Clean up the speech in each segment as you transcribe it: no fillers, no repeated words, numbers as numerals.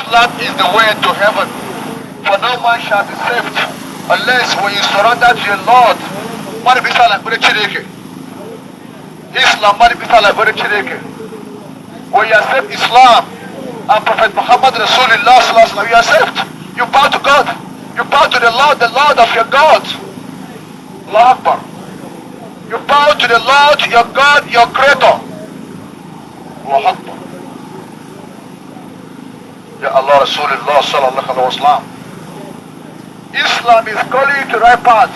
Islam is the way to heaven. For no man shall be saved unless when you surrender to your Lord. Mani bisa like bere chireke. Islam mani bisa like bere chireke. When you accept Islam and Prophet Muhammad Rasulullah sallallahu alaihi wasallam, you accept. You bow to God. You bow to the Lord of your God. Allah Akbar. You bow to the Lord, your God, your Creator. Allah Akbar. Ya Allah Rasulullah sallallahu alaihi wasallam. Islam is calling you to the right path.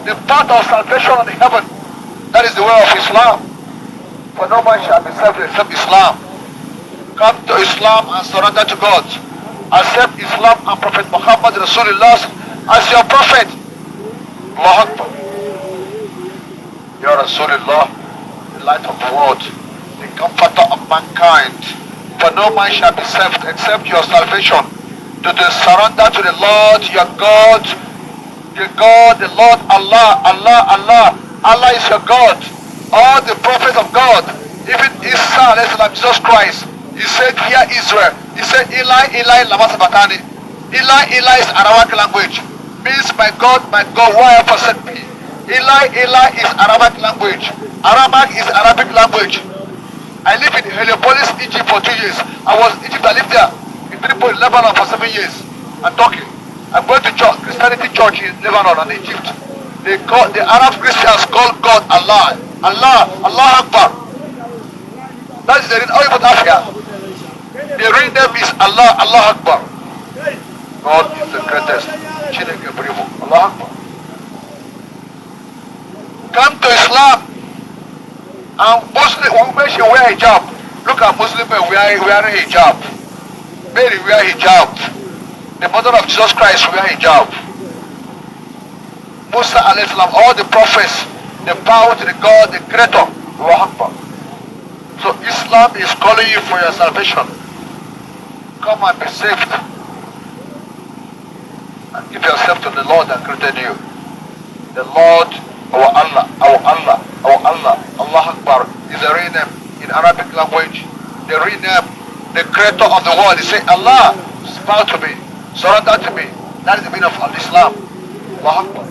The path of salvation in heaven. That is the way of Islam. For no man shall be saved except Islam. Come to Islam and surrender to God. Accept Islam and Prophet Muhammad Rasulullah as your Prophet. Allah Akbar. Ya Rasulullah, the light of the world, the comforter of mankind. For no man shall be saved except your salvation. To the surrender to the Lord, your God, the Lord Allah, Allah is your God. All the prophets of God, even Isa, Jesus Christ, he said, hear Israel. He said, Eli, lama sabachthani. Eli is Aramaic language. Means my God, why have you sent me? Eli is Aramaic language. Aramaic is Arabic language. I live in Heliopolis, Egypt for 2 years. I lived there in Tripoli, Lebanon for 7 years. I'm talking. I'm going to church, Christianity church in Lebanon and Egypt. The Arab Christians call God Allah. Allah Akbar. That is the real of Africa. The real name is Allah Akbar. God is the greatest. Allah Akbar. Come to Islam. And Muslim women should wear hijab. Look at Muslim men wearing hijab. Mary wear hijab. The mother of Jesus Christ wear hijab. Musa alayhi salam, all the prophets, they bow to the God, the Creator. So Islam is calling you for your salvation. Come and be saved. And give yourself to the Lord that created you. The Lord, our Allah, Allah Akbar is the real name in Arabic language. The real name, the Creator of the world. He say, Allah, bow to me, surrender to me. That is the meaning of Islam. Allah Akbar.